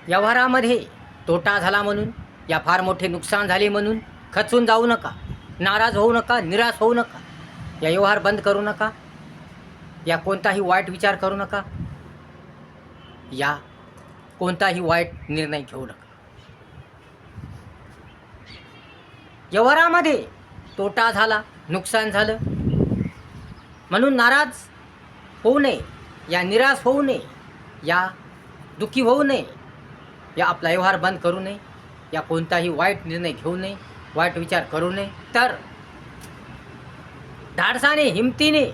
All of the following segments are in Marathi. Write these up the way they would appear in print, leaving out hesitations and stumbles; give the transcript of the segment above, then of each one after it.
व्यवहारामध्ये तोटा झाला म्हणून, या फार मोठे नुकसान झाले म्हणून खचून जाऊ नका, नाराज होऊ नका, निराश होऊ नका. या व्यवहार बंद करू नका, या कोणताही वाईट विचार करू नका, या कोणताही वाईट निर्णय घेऊ नका. व्यवहारामध्ये तोटा झाला, नुकसान झालं म्हणून नाराज होऊ नये, या निराश होऊ नये, या दुःखी होऊ नये, या आपला व्यवहार बंद करू नये, या कोणताही वाईट निर्णय घेऊ नये, वाईट विचार करू नये. तर धाडसाने, हिमतीने,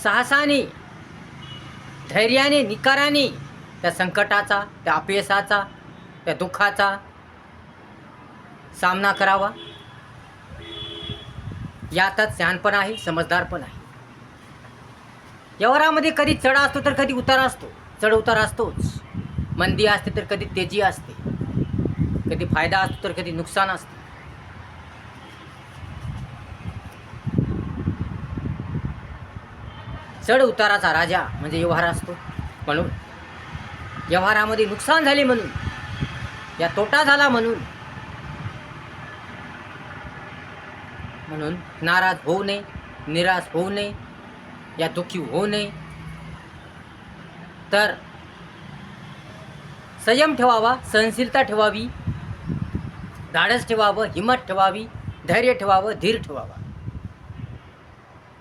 साहसाने, धैर्याने, निकाराने त्या संकटाचा, त्या अपयशाचा, त्या दुःखाचा सामना करावा. यातच शहाणपण आहे, समजदारपण आहे. व्यवहारामध्ये कधी चढ असतो तर कधी उतार असतो, चढ उतार असतोच. मंदी असते तर कधी तेजी असते, कधी फायदा असतो तर कधी नुकसान असते. चढ उताराचा राजा म्हणजे व्यवहार असतो. म्हणून व्यवहारामध्ये नुकसान झाले म्हणून, या तोटा झाला म्हणून नाराज होऊ नये, निराश होऊ नये, या दुःखी होऊ नये. तर संयम ठेवावा, सहनशीलता ठेवावी, धाडस ठेवावं, हिंमत ठेवावी, धैर्य ठेवावं, धीर ठेवावा.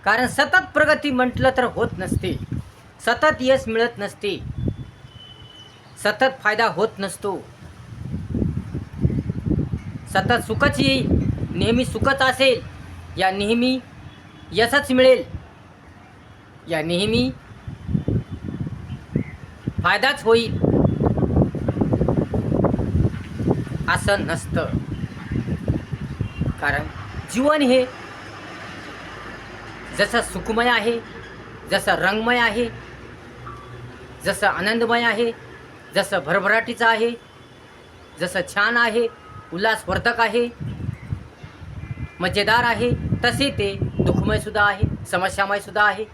कारण सतत प्रगती म्हटलं तर होत नसते, सतत यश मिळत नसते, सतत फायदा होत नसतो. सतत सुखच येईल, नेहमी सुखच असेल, या नेहमी यशच मिळेल, या नेहमी फायदाच होईल असं नसतं. कारण जीवन हे जसं सुखमय आहे, जसं रंगमय आहे, जसं आनंदमय आहे, जसं भरभराटीचं आहे, जसं छान आहे, उल्हासवर्धक आहे, मजेदार आहे, तसे ते दुःखमय सुद्धा आहे, समस्यामय सुद्धा आहे,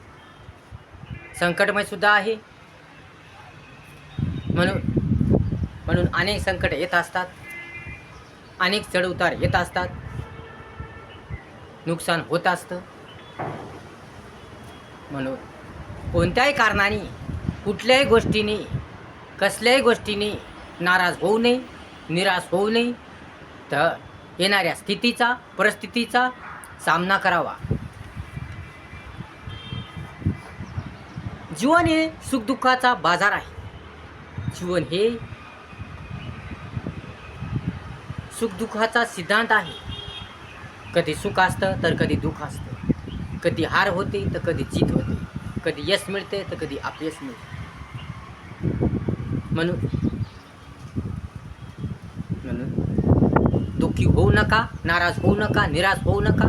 संकटमय सुद्धा आहे. म्हणून अनेक संकट येत असतात, अनेक चढउतार येत असतात, नुकसान होत असतं. म्हणून कोणत्याही कारणाने, कुठल्याही गोष्टीने, कसल्याही गोष्टीने नाराज होऊ नये, निराश होऊ नये. तर येणाऱ्या स्थितीचा, परिस्थितीचा सामना करावा. जीवन हे सुखदुःखाचा बाजार आहे. जीवन हे सुखदुःखाचा सिद्धांत आहे. कधी सुख असतं तर कधी दुःख असतं, कधी हार होते तर कधी जीत होते, कधी यश मिळते तर कधी अपयश मिळते. म्हणून दुःखी होऊ नका, नाराज होऊ नका, निराश होऊ नका.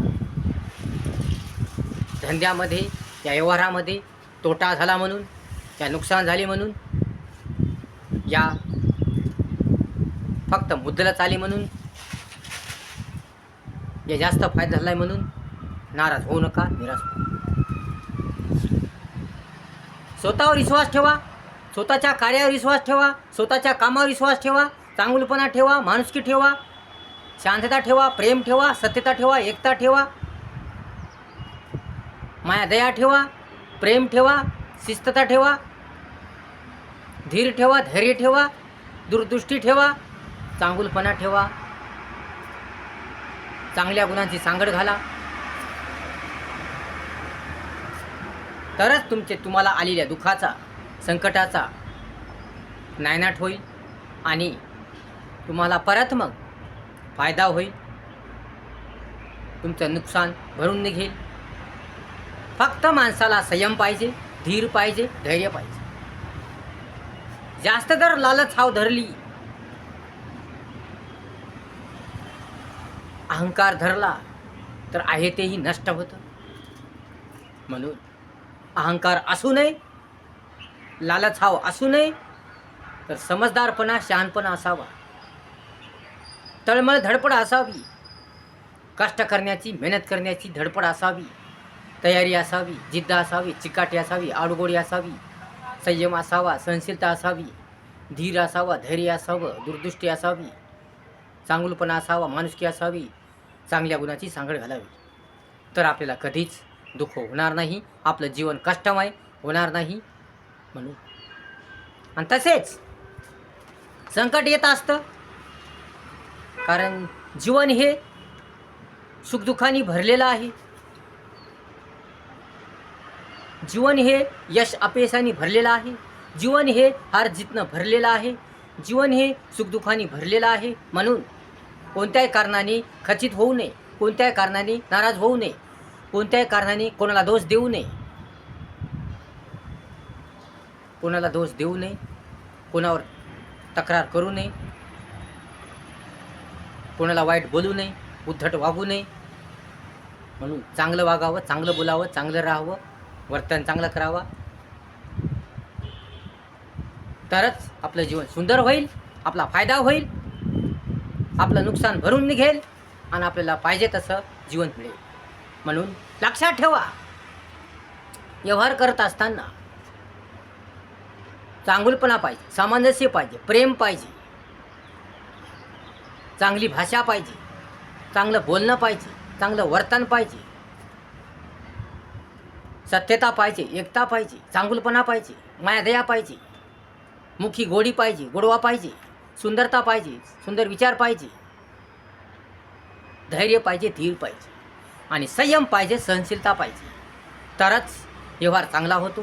धंद्यामध्ये, या व्यवहारामध्ये तोटा झाला म्हणून, या नुकसान झाले म्हणून, या फक्त मुद्दलच आली म्हणून, या जास्त फायदा झाला म्हणून नाराज होऊ नका, निराश होऊ नका. स्वतःवर विश्वास ठेवा, स्वतःच्या कार्यावर विश्वास ठेवा, स्वतःच्या कामावर विश्वास ठेवा, चांगुलपणा ठेवा, माणुसकी ठेवा, शांतता ठेवा, प्रेम ठेवा, सत्यता ठेवा, एकता ठेवा, माया दया ठेवा, प्रेम ठेवा, शिस्तता ठेवा, धीर ठेवा, धैर्य ठेवा, दूरदृष्टी ठेवा, चांगुलपणा ठेवा, चांगल्या गुणांची सांगड घाला. तरच तुम्हाला आलेल्या दुःखाचा, संकटाचा नायनाट होईल आणि तुम्हाला परत मग फायदा होईल. तुमचं नुकसान भरून निघेल. फक्त माणसाला संयम पाहिजे, धीर पाहिजे, धैर्य पाहिजे. जास्त जर लालच हाव धरली, अहंकार धरला तर आहे तेही नष्ट होतं. म्हणून अहंकार असू नये, लालच हाव असू नये, तर समजदारपणा, शहाणपणा असावा, तळमळ धडपड असावी, कष्ट करण्याची, मेहनत करण्याची धडपड असावी, तयारी असावी, जिद्द असावी, चिकाटी असावी, आडगोडी असावी, संयम असावा, सहनशीलता असावी, धीर असावा, धैर्य असावं, दूरदृष्टी असावी, चांगुलपणा असावा, माणुसकी असावी, चांगल्या गुणाची सांगड घालावी. तर आपल्याला कधीच दुःख होणार नाही, आपलं जीवन कष्टमय होणार नाही. म्हणून आणि तसेच संकट येत असतं, कारण जीवन हे सुखदुःखाने भरलेलं आहे. जीवन हे यश अपयशाने भरलेलं आहे. जीवन हे हार जितनं भरलेलं आहे. जीवन हे सुखदुःखाने भरलेलं आहे. म्हणून कोणत्याही कारणाने खचित होऊ नये, कोणत्याही कारणाने नाराज होऊ नये, कोणत्याही कारणाने कोणाला दोष देऊ नये, कोणाला दोष देऊ नये, कोणावर तक्रार करू नये, कोणाला वाईट बोलू नये, उद्धट वागू नये. म्हणून चांगलं वागावं, चांगलं बोलावं, चांगलं राहावं, वर्तन चांगलं करावं. तरच आपलं जीवन सुंदर होईल, आपला फायदा होईल, आपलं नुकसान भरून निघेल आणि आपल्याला पाहिजे तसं जीवन मिळेल. म्हणून लक्षात ठेवा, व्यवहार करत असताना चांगुलपणा पाहिजे, सामंजस्य पाहिजे, प्रेम पाहिजे, चांगली भाषा पाहिजे, चांगलं बोलणं पाहिजे, चांगलं वर्तन पाहिजे, सत्यता पाहिजे, एकता पाहिजे, चांगुलपणा पाहिजे, मायादया पाहिजे, मुखी गोडी पाहिजे, गोडवा पाहिजे, सुंदरता पाहिजे, सुंदर विचार पाहिजे, धैर्य पाहिजे, धीर पाहिजे आणि संयम पाहिजे, सहनशीलता पाहिजे. तरच व्यवहार चांगला होतो,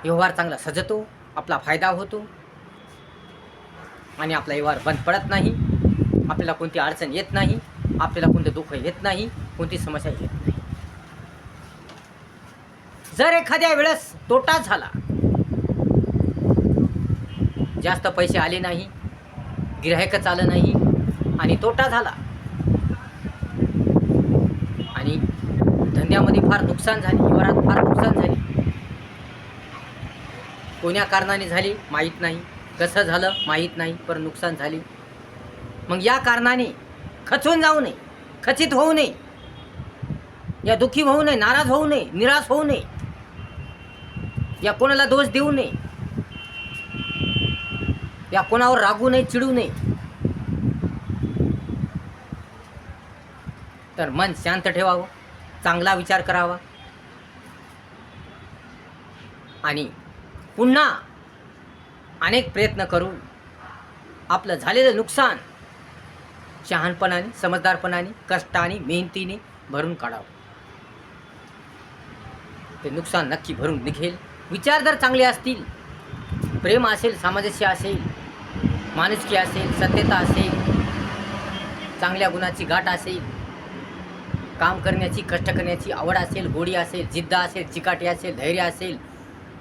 व्यवहार चांगला सजतो, आपला फायदा होतो आणि आपला व्यवहार बंद पडत नाही. आपल्याला कोणती अडचण येत नाही, आपल्याला कोणतं दुःख येत नाही, कोणती समस्या येत नाही. जर एखाद्या वेळेस तोटा झाला, जास्त पैसे आले नाही, गिऱ्हाईकच आलं नाही आणि तोटा झाला आणि धंद्यामध्ये फार नुकसान झाले, व्यवहारात फार नुकसान झाले, कोण्या कारणाने झाली माहीत नाही, कसं झालं माहीत नाही, पण नुकसान झाले. मग या कारणाने खचून जाऊ नये, खचित होऊ नये, या दुःखी होऊ नये, नाराज होऊ नये, निराश होऊ नये, या कोणाला दोष देऊ नये, या कोणावर रागू नये, चिडू नये. तर मन शांत ठेवावं, चांगला विचार करावा आणि पुन्हा अनेक प्रयत्न करून आपलं झालेलं नुकसान शहाणपणाने, समजदारपणाने, कष्टाने, मेहनतीने भरून काढावं. ते नुकसान नक्की भरून निघेल. विचार जर चांगले असतील, प्रेम असेल, सामंजस्य असेल, माणुसकी असेल, सत्यता असेल, चांगल्या गुणाची गाठ असेल, काम करण्याची, कष्ट करण्याची आवड असेल, गोडी असेल, जिद्द असेल, चिकाटी असेल, धैर्य असेल,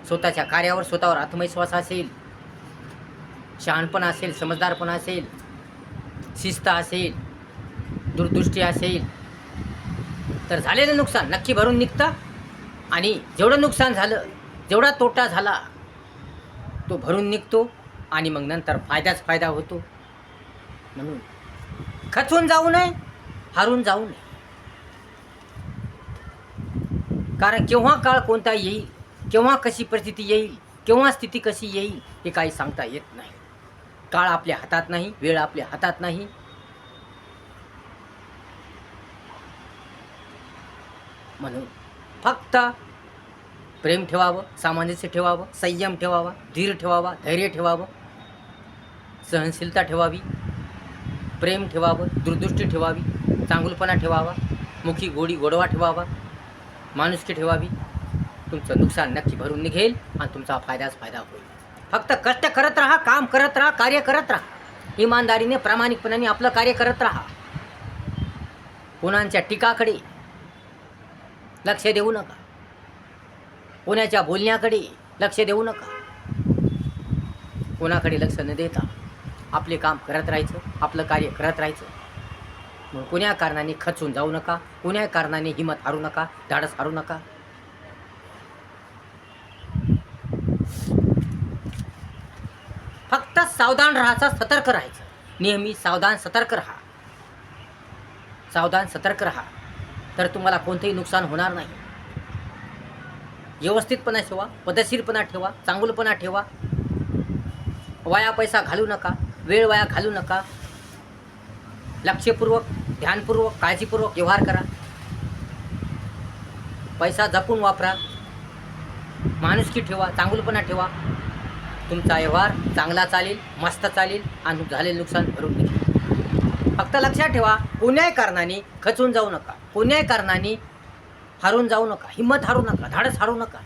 स्वतःच्या कार्यावर स्वतःवर आत्मविश्वास असेल, शहाणपणा असेल, समजदारपणा असेल, शिस्त असेल, दूरदृष्टी असेल, तर झालेलं नुकसान नक्की भरून निघतं आणि जेवढं नुकसान झालं, जेवढा तोटा झाला तो भरून निघतो आणि मग नंतर फायदाच फायदा होतो. म्हणून खचून जाऊ नये, हारून जाऊ नये, कारण केव्हा काळ कोणता येईल, केव्हा कशी परिस्थिती येईल, केव्हा स्थिती कशी येईल हे काही सांगता येत नाही. काळ आपल्या हातात नाही, वेळ आपल्या हातात नाही. म्हणून फक्त प्रेम ठेवावं, सामंजस्य ठेवावं, संयम ठेवावा, धीर ठेवावा, धैर्य ठेवावं, सहनशीलता ठेवावी, प्रेम ठेवावं, दूरदृष्टी ठेवावी, चांगुलपणा ठेवावा, मुखी गोडी गोडवा ठेवावा, माणुसकी ठेवावी. तुमचं नुकसान नक्की भरून निघेल आणि तुमचा फायदाच फायदा होईल. फक्त कष्ट करत राहा, काम करत राहा, कार्य करत राहा, इमानदारीने, प्रामाणिकपणाने आपलं कार्य करत राहा. कोणाच्या टीकाकडे लक्ष देऊ नका, कोणाच्या बोलण्याकडे लक्ष देऊ नका. कोणाकडे लक्ष न देता आपले काम करत राहायचं, आपलं कार्य करत राहायचं. मग कोण्या कारणाने खचून जाऊ नका, कोण्या कारणाने हिंमत हारू नका, धाडस हारू नका. फक्त सावधान राहायचं, सतर्क राहायचं, नेहमी सावधान सतर्क राहा, सावधान सतर्क राहा, तर तुम्हाला कोणतेही नुकसान होणार नाही. व्यवस्थितपणा ठेवा, पद्धतशीरपणा ठेवा, चांगुलपणा ठेवा, वाया पैसा घालू नका, वेळ वाया घालू नका. लक्षपूर्वक, ध्यानपूर्वक, काळजीपूर्वक व्यवहार करा. पैसा जपून वापरा. माणुसकी ठेवा, चांगुलपणा ठेवा. तुमचा व्यवहार चांगला चालेल, मस्त चालेल आणि झालेलं नुकसान भरून निघेल. फक्त लक्षात ठेवा, कोण्याही कारणाने खचून जाऊ नका, कोण्याही कारणाने हारून जाऊ नका, हिंमत हारू नका, धाडस हारू नका.